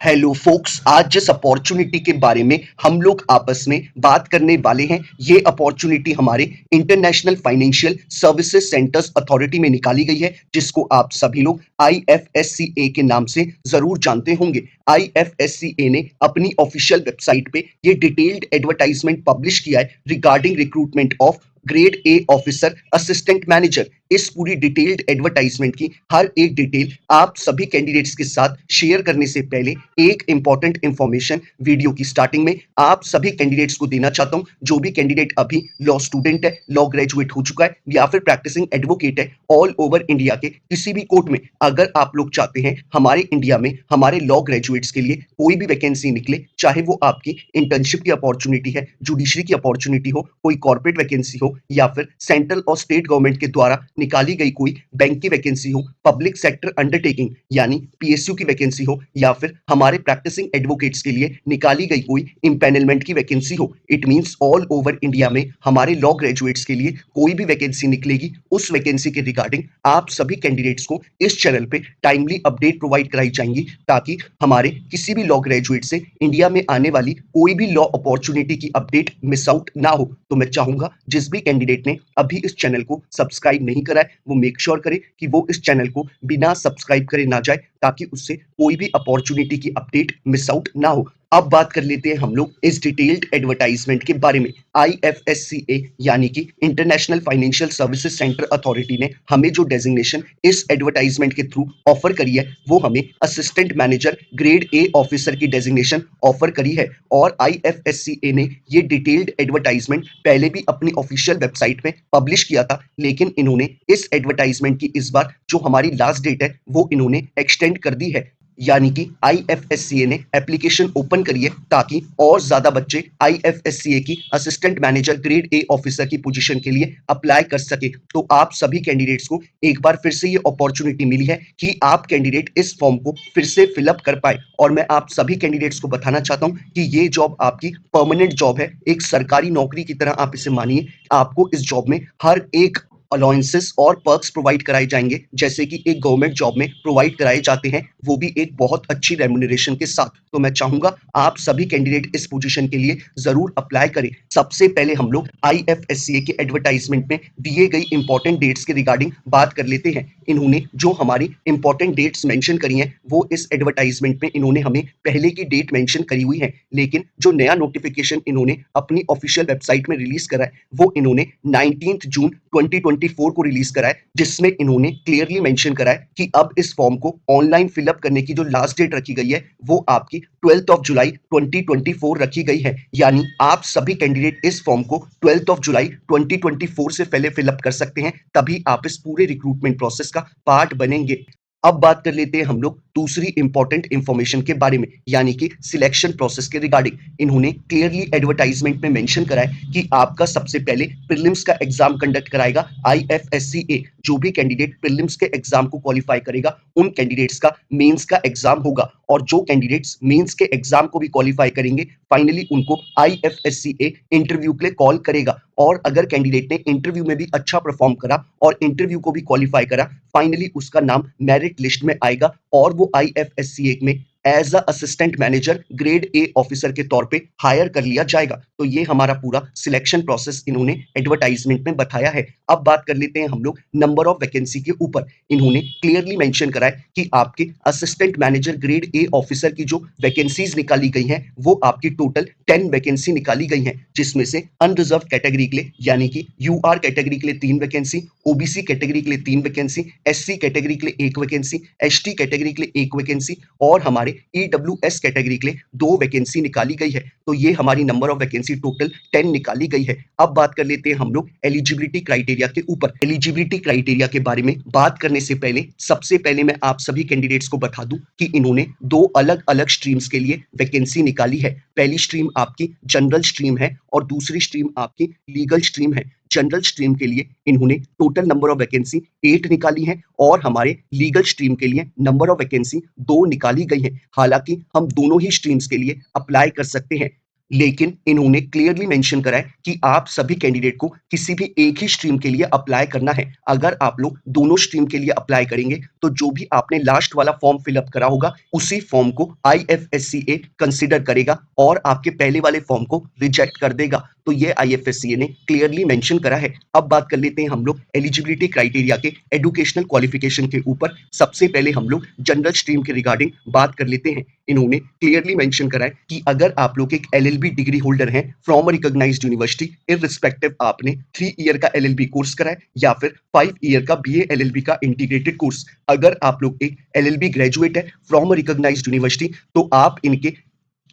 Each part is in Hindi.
हेलो फोक्स, आज जिस अपॉर्चुनिटी के बारे में हम लोग आपस में बात करने वाले हैं, ये अपॉर्चुनिटी हमारे international financial services centres authority में निकाली गई है, जिसको आप सभी लोग आईएफएससीए के नाम से जरूर जानते होंगे। आईएफएससीए ने अपनी ऑफिशियल वेबसाइट पे ये डिटेल्ड एडवर्टाइजमेंट पब्लिश किया है regarding recruitment of grade A officer assistant manager. इस पूरी डिटेल्ड एडवर्टाइजमेंट की हर एक डिटेल आप सभी कैंडिडेट्स के साथ शेयर करने से पहले एक इंपॉर्टेंट इंफॉर्मेशन वीडियो की स्टार्टिंग में आप सभी कैंडिडेट्स को देना चाहता हूं। जो भी कैंडिडेट अभी लॉ स्टूडेंट है, लॉ ग्रेजुएट हो चुका है या फिर प्रैक्टिसिंग एडवोकेट है, ऑल ओवर इंडिया के किसी भी कोर्ट में अगर आप लोग चाहते हैं हमारे इंडिया में हमारे लॉ ग्रेजुएट्स के लिए कोई भी वैकेंसी निकले, चाहे वो आपकी इंटर्नशिप की अपॉर्चुनिटी है, जुडिशरी की अपॉर्चुनिटी हो, कोई कॉर्पोरेट वैकेंसी हो या फिर सेंट्रल और स्टेट गवर्नमेंट के द्वारा निकाली गई कोई बैंक की वैकेंसी हो, पब्लिक सेक्टर अंडरटेकिंग यानी पीएसयू की वैकेंसी हो या फिर हमारे प्रैक्टिसिंग एडवोकेट्स के लिए निकाली गई कोई इंपैनलमेंट की वैकेंसी हो, it means all over India में हमारे लॉ ग्रेजुएट्स के लिए कोई भी वैकेंसी निकलेगी, उस वैकेंसी के रिगार्डिंग आप सभी कैंडिडेट्स को इस चैनल पे टाइमली अपडेट प्रोवाइड कराई जाएंगी, ताकि हमारे किसी भी लॉ ग्रेजुएट से इंडिया में आने वाली कोई भी लॉ अपॉर्चुनिटी की अपडेट मिस आउट ना हो। तो मैं चाहूंगा जिस भी कैंडिडेट ने अभी इस चैनल को सब्सक्राइब नहीं करा है, वो मेक श्योर करे कि वो इस चैनल को बिना सब्सक्राइब करे ना जाए, ताकि उससे कोई भी अपॉर्चुनिटी की अपडेट मिस आउट ना हो। अब बात कर लेते हैं हम लोग इस डिटेल्ड एडवर्टाइजमेंट के बारे में। आईएफएससीए यानी कि international financial services centre authority ने हमें जो डेजिग्नेशन इस एडवर्टाइजमेंट के थ्रू ऑफर करी है, वो हमें assistant manager grade A officer की डेजिग्नेशन ऑफर करी है। और आईएफएससीए ने ये डिटेल्ड एडवर्टाइजमेंट पहले भी अपनी ऑफिशियल वेबसाइट में पब्लिश किया था, लेकिन इन्होंने इस एडवर्टाइजमेंट की इस बार जो हमारी लास्ट डेट है वो इन्होंने एक्सटेंड कर दी है। यानी कि आईएफएससीए ने एप्लीकेशन ओपन करी है ताकि और ज्यादा बच्चे आईएफएससीए की assistant manager grade A officer की पोजीशन के लिए अप्लाई कर सके। तो आप सभी कैंडिडेट्स को एक बार फिर से ये अपॉर्चुनिटी मिली है कि आप कैंडिडेट इस फॉर्म को फिर से फिलअप कर पाए। और मैं आप सभी कैंडिडेट्स को बताना चाहता हूं कि ये जॉब आपकी परमानेंट जॉब है, एक सरकारी नौकरी की तरह आप इसे मानिए। आपको इस जॉब में हर एक अलाउंसेस और पर्क्स प्रोवाइड कराए जाएंगे, जैसे कि एक गवर्नमेंट जॉब में प्रोवाइड कराए जाते हैं, वो भी एक बहुत अच्छी रेम्यूनरेशन के साथ। तो मैं चाहूंगा आप सभी कैंडिडेट इस पोजीशन के लिए जरूर अप्लाई करें। सबसे पहले हम लोग आईएफएससीए के एडवर्टाइजमेंट में दिए गई इंपॉर्टेंट डेट्स के रिगार्डिंग बात कर लेते हैं। इन्होंने जो हमारी इंपॉर्टेंट डेट्स मेंशन करी हैं, वो इस एडवर्टाइजमेंट में इन्होंने हमें पहले की डेट मेंशन करी हुई है, लेकिन जो नया नोटिफिकेशन इन्होंने अपनी ऑफिशियल वेबसाइट में रिलीज करा है, वो इन्होंने 19 जून 2024 को रिलीज करा है, जिसमें इन्होंने क्लियरली मेंशन करा है कि अब इस फॉर्म को ऑनलाइन फिलअप करने की जो लास्ट डेट रखी गई है, वो आपकी 12 जुलाई 2024 रखी गई है। यानी आप सभी कैंडिडेट इस फॉर्म को 12 जुलाई 2024 से पहले फिलअप कर सकते हैं, तभी आप इस पूरे रिक्रूटमेंट प्रोसेस का पार्ट बनेंगे। अब बात कर लेते हैं हम लोग दूसरी इंपॉर्टेंट इंफॉर्मेशन के बारे में, यानी कि सिलेक्शन प्रोसेस के रिगार्डिंग। इन्होंने क्लियरली एडवर्टाइजमेंट में मेंशन करा है कि आपका सबसे पहले प्रीलिम्स का एग्जाम कंडक्ट कराएगा आईएफएससीए। जो भी कैंडिडेट प्रीलिम्स के एग्जाम को क्वालिफाई करेगा, उन कैंडिडेट्स का मेंस का एग्जाम होगा, और जो कैंडिडेट्स मेंस के एग्जाम को भी क्वालिफाई करेंगे, फाइनली उनको आईएफएससीए इंटरव्यू के लिए कॉल करेगा। और अगर कैंडिडेट ने इंटरव्यू में भी अच्छा परफॉर्म करा और इंटरव्यू को भी क्वालिफाई करा, फाइनली उसका नाम मेरिट लिस्ट में आएगा और वो आईएफएससीए में as a assistant manager grade A officer के तौर पे हायर कर लिया जाएगा। तो ये हमारा पूरा सिलेक्शन प्रोसेस इन्होंने एडवर्टाइजमेंट में बताया है। अब बात कर लेते हैं हम लोग नंबर ऑफ वैकेंसी के ऊपर। इन्होंने क्लियरली मेंशन करा है कि आपके assistant manager grade A officer की जो वैकेंसीज निकाली गई हैं, वो आपकी टोटल 10 वैकेंसी निकाली गई हैं, जिसमें से अनरिजर्व कैटेगरी के लिए यानी कि यूआर कैटेगरी के लिए 3 वैकेंसी, ओबीसी कैटेगरी के लिए 3 वैकेंसी, एससी कैटेगरी के लिए 1 वैकेंसी, एसटी कैटेगरी के लिए 1 वैकेंसी और हमारे ईडब्ल्यूएस कैटेगरी के लिए 2 वैकेंसी निकाली गई है। तो ये हमारी नंबर ऑफ वैकेंसी टोटल 10 निकाली गई है। अब बात कर लेते हैं हम लोग एलिजिबिलिटी क्राइटेरिया के ऊपर। एलिजिबिलिटी क्राइटेरिया के बारे में बात करने से पहले सबसे पहले मैं आप सभी कैंडिडेट्स को बता दूं कि इन्होंने 2 अलग अलग स्ट्रीम्स के लिए वैकेंसी निकाली है। पहली स्ट्रीम आपकी जनरल स्ट्रीम है और दूसरी स्ट्रीम आपकी लीगल स्ट्रीम है। जनरल स्ट्रीम के लिए इन्होंने टोटल नंबर ऑफ वैकेंसी 8 निकाली है और हमारे लीगल स्ट्रीम के लिए नंबर ऑफ वैकेंसी 2 निकाली गई है। हालांकि हम दोनों ही स्ट्रीम्स के लिए अप्लाई कर सकते हैं। लेकिन इन्होंने क्लियरली मेंशन करा है कि आप सभी कैंडिडेट को किसी भी एक ही स्ट्रीम के लिए अप्लाई करना है। अगर आप लोग दोनों स्ट्रीम के लिए अप्लाई करेंगे तो जो भी आपने लास्ट वाला फॉर्म फिल अप करा होगा उसी फॉर्म को आईएफएससीए कंसीडर करेगा और आपके पहले वाले फॉर्म को रिजेक्ट कर देगा। तो ये आईएफएससीए ने क्लियरली मेंशन करा है। अब बात कर लेते हैं हम लोग एलिजिबिलिटी क्राइटेरिया के एजुकेशनल क्वालिफिकेशन के ऊपर। सबसे पहले हम लोग जनरल स्ट्रीम के रिगार्डिंग बात कर लेते हैं। इन्होंने क्लियरली मेंशन करा है कि अगर आप लोग एक एलएलबी डिग्री होल्डर हैं from a recognised university, irrespective आपने 3 ईयर का एलएलबी कोर्स करा है या फिर 5 ईयर का बीए एलएलबी का इंटीग्रेटेड कोर्स, अगर आप लोग एक एलएलबी ग्रेजुएट है फ्रॉम अ रिकॉग्नाइज्ड यूनिवर्सिटी तो आप इनके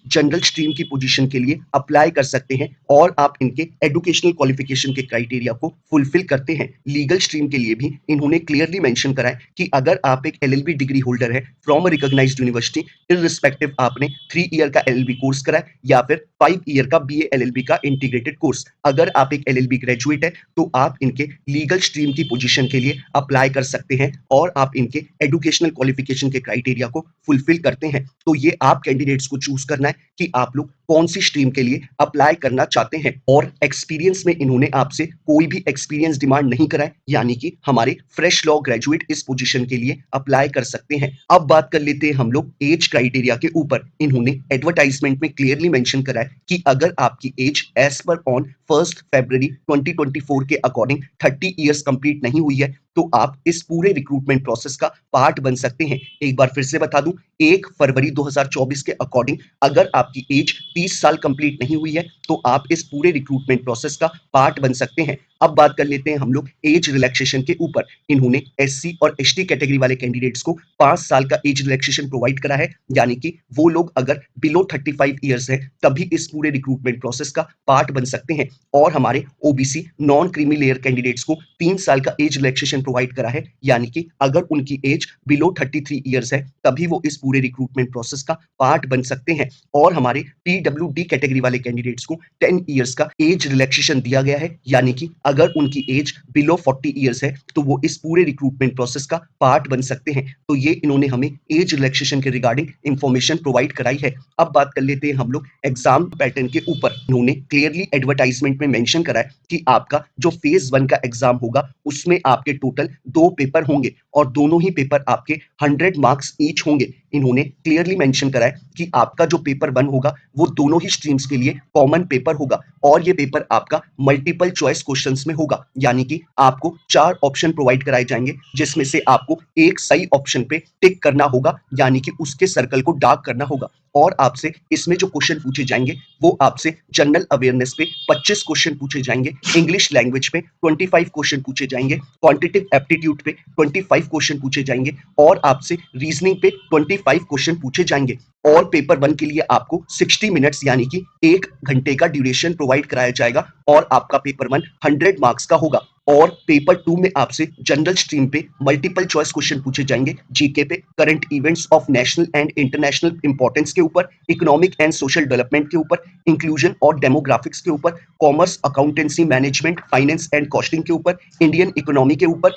जनरल स्ट्रीम की पोजीशन के लिए अप्लाई कर सकते हैं और आप इनके एजुकेशनल क्वालिफिकेशन के क्राइटेरिया को फुलफिल करते हैं। लीगल स्ट्रीम के लिए भी इन्होंने क्लियरली मेंशन करा है कि अगर आप एक एलएलबी डिग्री होल्डर है from a recognised university, irrespective आपने 3 ईयर का एलएलबी कोर्स करा है या फिर 5 ईयर का बीए एलएलबी का इंटीग्रेटेड कोर्स, अगर आप एक एलएलबी ग्रेजुएट है तो आप इनके लीगल स्ट्रीम की पोजीशन के लिए अप्लाई कर सकते हैं और आप इनके एजुकेशनल क्वालिफिकेशन के क्राइटेरिया को फुलफिल करते हैं। तो ये आप कैंडिडेट्स को चूज करना है कि आप लोग कौन सी स्ट्रीम के लिए अप्लाई करना चाहते हैं। और एक्सपीरियंस में इन्होंने आपसे कोई भी एक्सपीरियंस डिमांड नहीं करा है, यानी कि हमारे फ्रेश लॉ ग्रेजुएट इस पोजीशन के लिए अप्लाई कर सकते हैं। अब बात कर लेते हैं हम लोग एज क्राइटेरिया के ऊपर। इन्होंने एडवर्टाइजमेंट में क्लियरली मेंशन करा है कि अगर आपकी एज एज पर ऑन 1 फरवरी 2024 के अकॉर्डिंग 30 ईयर्स कंप्लीट नहीं हुई है तो आप इस पूरे रिक्रूटमेंट प्रोसेस का पार्ट बन सकते हैं। एक बार फिर से बता दूं, 1 फरवरी 2024 के अकॉर्डिंग अगर आपकी एज 30 साल कंप्लीट नहीं हुई है तो आप इस पूरे रिक्रूटमेंट प्रोसेस का पार्ट बन सकते हैं। अब बात कर लेते हैं हम लोग एज रिलैक्सेशन के ऊपर। इन्होंने एससी और एसटी कैटेगरी वाले कैंडिडेट्स को 5 साल का एज रिलैक्सेशन प्रोवाइड करा है, यानी कि वो लोग अगर बिलो 35 ईयर्स है तभी इस पूरे रिक्रूटमेंट प्रोसेस का पार्ट बन सकते हैं। और हमारे OBC non creamy layer candidates को 3 साल का एज रिलैक्सेशन प्रोवाइड करा है, यानी कि अगर उनकी एज बिलो 33 ईयर्स है तभी वो इस पूरे रिक्रूटमेंट प्रोसेस का पार्ट बन सकते हैं। और हमारे पीडब्ल्यूडी कैटेगरी वाले कैंडिडेट्स को 10 ईयर्स का एज रिलैक्सेशन दिया गया है, यानी कि अगर उनकी एज बिलो 40 ईयर्स है तो वो इस पूरे रिक्रूटमेंट प्रोसेस का पार्ट बन सकते हैं। तो ये इन्होंने हमें एज रिलैक्सेशन के रिगार्डिंग इंफॉर्मेशन प्रोवाइड कराई है। अब बात कर लेते हैं हम लोग एग्जाम पैटर्न के ऊपर। इन्होंने क्लियरली एडवर्टाइजमेंट में मेंशन करा है कि आपका जो फेज 1 का एग्जाम होगा उसमें आपके टोटल 2 पेपर होंगे और दोनों ही पेपर आपके 100 मार्क्स ईच होंगे। इन्होंने क्लियरली मेंशन करा है कि आपका जो पेपर 1 होगा वो दोनों ही स्ट्रीम्स के लिए कॉमन पेपर होगा और ये पेपर आपका मल्टीपल चॉइस क्वेश्चंस में होगा, यानी कि आपको 4 ऑप्शन प्रोवाइड कराए जाएंगे जिसमें से आपको एक सही ऑप्शन पे टिक करना होगा, यानी कि उसके सर्कल को डार्क करना होगा। और आपसे इसमें जो क्वेश्चन पूछे जाएंगे वो आपसे जनरल अवेयरनेस पे 25 क्वेश्चन पूछे जाएंगे, इंग्लिश लैंग्वेज पे 25 क्वेश्चन पूछे जाएंगे, क्वांटिटेटिव एप्टीट्यूड पे 25 क्वेश्चन पूछे जाएंगे और आपसे रीजनिंग पे 25 क्वेश्चन पूछे जाएंगे। और पेपर 1 के लिए आपको 60 मिनट्स यानी कि 1 घंटे का ड्यूरेशन प्रोवाइड कराया जाएगा और आपका पेपर 1 100 मार्क्स का होगा। और पेपर 2 में आपसे जनरल स्ट्रीम पे मल्टीपल चॉइस क्वेश्चन पूछे जाएंगे, जीके पे, current events of national and international importance के ऊपर, इकोनॉमिक एंड सोशल डेवलपमेंट के ऊपर, इंक्लूजन और डेमोग्राफिक्स के ऊपर, commerce, accountancy, management, finance and costing के ऊपर, इंडियन इकोनॉमी के ऊपर,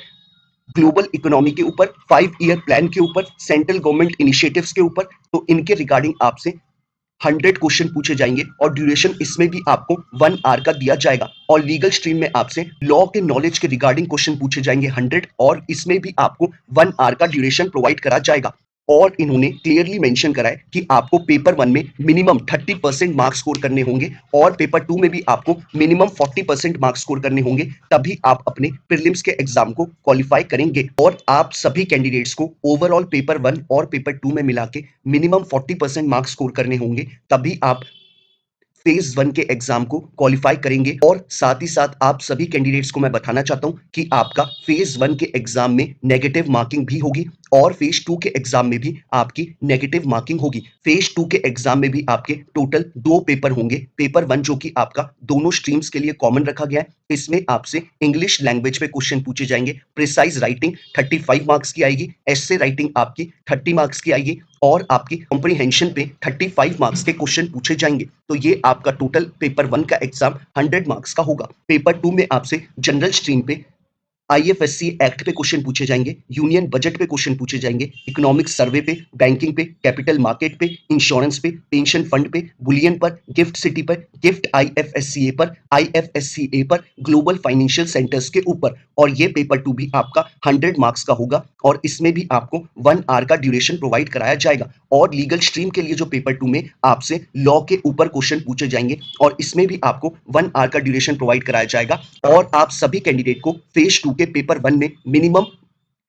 ग्लोबल इकोनॉमी के ऊपर, 5 ईयर प्लान के ऊपर, सेंट्रल गवर्नमेंट इनिशिएटिव्स के ऊपर। तो इनके रिगार्डिंग आपसे 100 क्वेश्चन पूछे जाएंगे और ड्यूरेशन इसमें भी आपको 1 आवर का दिया जाएगा। और लीगल स्ट्रीम में आपसे लॉ के नॉलेज के रिगार्डिंग क्वेश्चन पूछे जाएंगे 100 और इसमें भी आपको 1 आवर का ड्यूरेशन प्रोवाइड करा जाएगा। और इन्होंने क्लियरली मेंशन करा है कि आपको पेपर 1 में मिनिमम 30% मार्क्स स्कोर करने होंगे और पेपर 2 में भी आपको मिनिमम 40% मार्क्स स्कोर करने होंगे, तभी आप अपने प्रीलिम्स के एग्जाम को क्वालिफाई करेंगे। और आप सभी कैंडिडेट्स को ओवरऑल पेपर 1 और पेपर 2 में मिला के मिनिमम 40% मार्क्स स्कोर करने होंगे, तभी आप फेज 1 के एग्जाम को क्वालिफाई करेंगे। और साथ ही साथ आप सभी कैंडिडेट्स को मैं बताना चाहता हूं कि आपका फेज 1 के एग्जाम में नेगेटिव मार्किंग भी होगी और फेज 2 के एग्जाम में भी आपकी नेगेटिव मार्किंग होगी। फेज 2 के एग्जाम में भी आपके टोटल 2 पेपर होंगे। पेपर 1 जो कि आपका दोनों स्ट्रीम्स के लिए कॉमन रखा गया है, इसमें आपसे इंग्लिश लैंग्वेज पे क्वेश्चन पूछे जाएंगे, प्रिसाइज राइटिंग 35 मार्क्स की आएगी, एस्से राइटिंग आपकी 30 मार्क्स की आएगी और आपकी कॉम्प्रिहेंशन पे 35 मार्क्स के क्वेश्चन पूछे जाएंगे। तो ये आपका टोटल पेपर 1 का एग्जाम 100 मार्क्स का होगा। पेपर 2 में आपसे जनरल स्ट्रीम पे आईएफएससी एक्ट पे क्वेश्चन पूछे जाएंगे, यूनियन बजट पे क्वेश्चन पूछे जाएंगे, इकोनॉमिक सर्वे पे, बैंकिंग पे, कैपिटल मार्केट पे, इंश्योरेंस पे, पेंशन फंड पे, बुलियन पर, गिफ्ट सिटी पर, गिफ्ट आईएफएससीए पर, आईएफएससीए पर, ग्लोबल फाइनेंशियल सेंटर्स के ऊपर। और ये पेपर 2 भी आपका 100 मार्क्स का होगा और इसमें भी आपको 1 आवर का ड्यूरेशन प्रोवाइड कराया जाएगा। और लीगल स्ट्रीम के लिए जो पेपर 2 में आपसे लॉ के ऊपर क्वेश्चन पूछे जाएंगे और इसमें भी आपको 1 आवर का ड्यूरेशन प्रोवाइड कराया जाएगा। और आप सभी कैंडिडेट को फेज 2 के पेपर 1 में मिनिमम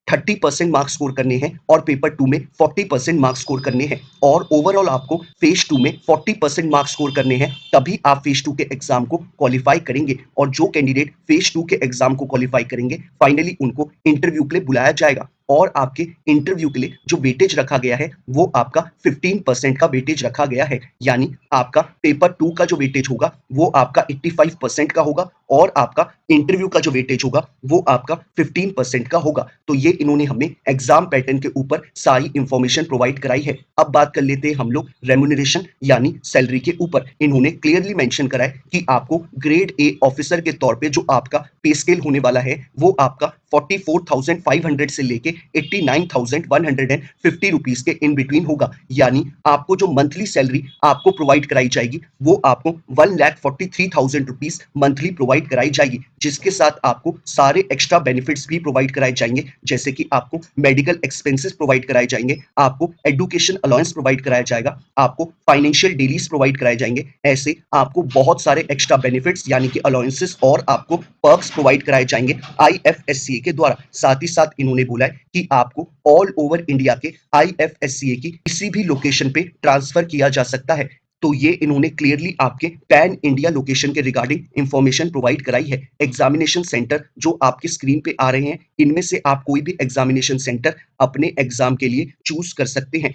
30% मार्क्स स्कोर करने हैं और पेपर 2 में 40% मार्क्स स्कोर करने हैं। और ओवरऑल आपको फेज 2 में 40% मार्क्स स्कोर करने हैं, तभी आप फेज 2 के एग्जाम को क्वालिफाई करेंगे। और जो कैंडिडेट फेज 2 के एग्जाम को क्वालिफाई करेंगे, फाइनली उनको इंटरव्यू के लिए बुलाया जाएगा। और आपके इंटरव्यू के लिए जो वेटेज रखा गया है वो आपका 15% का वेटेज रखा गया है। यानी आपका पेपर 2 का जो वेटेज होगा वो आपका 85% का होगा और आपका इंटरव्यू का जो वेटेज होगा वो आपका 15% का होगा। तो ये इन्होंने हमें एग्जाम पैटर्न के ऊपर सारी इंफॉर्मेशन प्रोवाइड कराई है। अब बात कर लेते हैं हम लोग रेम्यूनरेशन यानी सैलरी के ऊपर। इन्होंने क्लियरली मेंशन करा है कि आपको ग्रेड ए ऑफिसर के तौर पे जो आपका पे स्केल होने वाला है वो आपका 44,500 से लेके 89,150 रुपीज के इन बिटवीन होगा। यानी आपको जो मंथली सैलरी आपको प्रोवाइड कराई जाएगी वो आपको 1,43,000 रुपीज मंथली प्रोवाइड कराई जाएगी, जिसके साथ आपको सारे एक्स्ट्रा बेनिफिट्स भी प्रोवाइड कराए जाएंगे, जैसे कि आपको मेडिकल एक्सपेंसेस प्रोवाइड कराए जाएंगे, आपको एजुकेशन अलाउंस प्रोवाइड कराया जाएगा, आपको फाइनेंशियल डेलीज प्रोवाइड कराए जाएंगे। ऐसे आपको बहुत सारे एक्स्ट्रा बेनिफिट्स यानी कि अलाउंसेस और आपको पर्क्स प्रोवाइड कराए जाएंगे आईएफएससीए के द्वारा। साथ ही साथ इन्होंने बोला है कि आपको ऑल ओवर इंडिया के आईएफएससीए की किसी भी लोकेशन पे ट्रांसफर किया जा सकता है। तो ये इन्होंने क्लियरली आपके पैन इंडिया लोकेशन के रिगार्डिंग इंफॉर्मेशन प्रोवाइड कराई है। एग्जामिनेशन सेंटर जो आपकी स्क्रीन पे आ रहे हैं, इनमें से आप कोई भी एग्जामिनेशन सेंटर अपने एग्जाम के लिए चूज कर सकते हैं।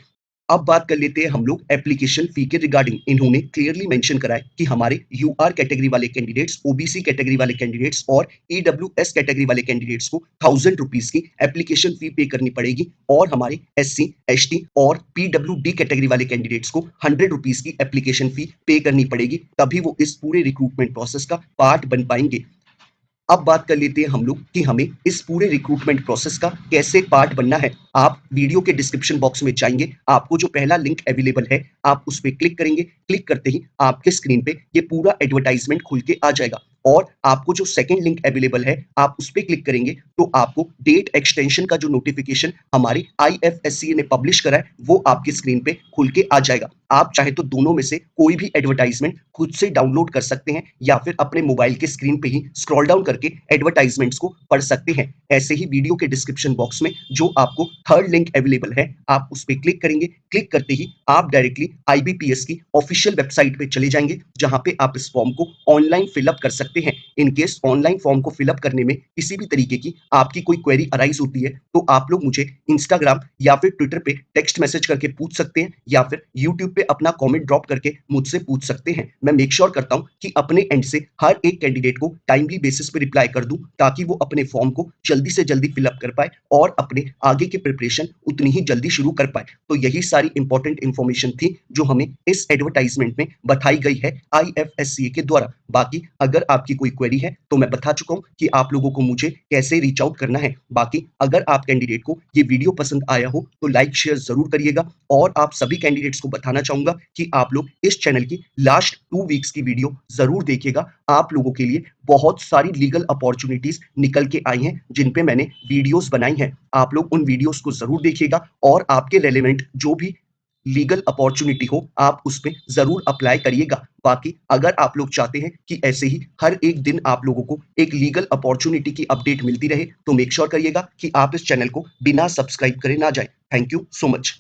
अब बात कर लेते हैं हम लोग एप्लीकेशन फी के रिगार्डिंग। इन्होंने क्लियरली मेंशन करा है कि हमारे यूआर कैटेगरी वाले कैंडिडेट्स, ओबीसी कैटेगरी वाले कैंडिडेट्स और ईडब्ल्यूएस कैटेगरी वाले कैंडिडेट्स को 1,000 रुपीज की एप्लीकेशन फी पे करनी पड़ेगी और हमारे एससी, एसटी और पीडब्ल्यूडी कैटेगरी वाले कैंडिडेट्स को 100 रुपीज की एप्लीकेशन फी पे करनी पड़ेगी, तभी वो इस पूरे रिक्रूटमेंट प्रोसेस का पार्ट बन पाएंगे। अब बात कर लेते हैं हम लोग कि हमें इस पूरे रिक्रूटमेंट प्रोसेस का कैसे पार्ट बनना है। आप वीडियो के डिस्क्रिप्शन बॉक्स में जाएंगे, आपको जो पहला लिंक अवेलेबल है आप उस पर क्लिक करेंगे। क्लिक करते ही आपके स्क्रीन पे ये पूरा एडवर्टाइजमेंट खुल के आ जाएगा और आपको जो सेकंड लिंक अवेलेबल है आप उस पर क्लिक करेंगे तो आपको डेट एक्सटेंशन का जो नोटिफिकेशन हमारे आईएफएससी ने पब्लिश करा है वो आपकी स्क्रीन पे खुल के आ जाएगा। आप चाहे तो दोनों में से कोई भी एडवर्टाइजमेंट खुद से डाउनलोड कर सकते हैं या फिर अपने मोबाइल के स्क्रीन पे ही स्क्रॉल डाउन करके एडवर्टाइजमेंट्स को पढ़ सकते हैं। ऐसे ही वीडियो के डिस्क्रिप्शन बॉक्स में जो आपको थर्ड लिंक अवेलेबल है आप उस पर क्लिक करेंगे। क्लिक करते ही आप डायरेक्टली आईबीपीएस की ऑफिशियल वेबसाइट पे चले जाएंगे, जहां पे आप इस फॉर्म को ऑनलाइन फिलअप कर सकते हैं। इन केस ऑनलाइन फॉर्म को फिलअप करने में किसी भी तरीके की आपकी कोई क्वेरी अराइज होती है तो आप लोग मुझे इंस्टाग्राम या फिर ट्विटर पे टेक्स्ट मैसेज करके पूछ सकते हैं या फिर यूट्यूब पे अपना कमेंट ड्रॉप करके मुझसे पूछ सकते हैं। मैं मेक श्योर करता हूं कि अपने एंड से हर एक कैंडिडेट को टाइमली बेसिस पे रिप्लाई कर दूं, ताकि वो अपने फॉर्म को जल्दी से जल्दी फिलअप कर पाए और अपने आगे की प्रिपरेशन उतनी ही जल्दी शुरू कर पाए। तो यही सारी इंपॉर्टेंट इंफॉर्मेशन थी जो हमें इस एडवर्टाइजमेंट में बताई गई है आईएफएससीए के द्वारा। बाकी अगर आपकी कोई क्वेरी है तो मैं बता चुका हूं कि आप लोगों को मुझे कैसे रीच आउट करना है। बाकी अगर आप कैंडिडेट को ये वीडियो पसंद आया हो तो लाइक शेयर जरूर करिएगा और आप सभी कैंडिडेट्स को बताना चाहूंगा कि आप लोग इस चैनल की लास्ट 2 वीक्स की वीडियो जरूर देखिएगा। आप लोगों के लिए बहुत सारी लीगल अपॉर्चुनिटीज निकल के आई हैं जिन पे मैंने वीडियोस बनाई हैं। आप लोग उन वीडियोस को जरूर देखिएगा और आपके रेलेवेंट जो भी लीगल अपॉर्चुनिटी हो आप उस पे जरूर अप्लाई करिएगा। बाकी अगर आप लोग चाहते हैं कि ऐसे ही हर एक दिन आप लोगों को एक लीगल अपॉर्चुनिटी की अपडेट मिलती रहे तो मेक श्योर करिएगा कि आप इस चैनल को बिना सब्सक्राइब करे ना जाए। Thank you so much.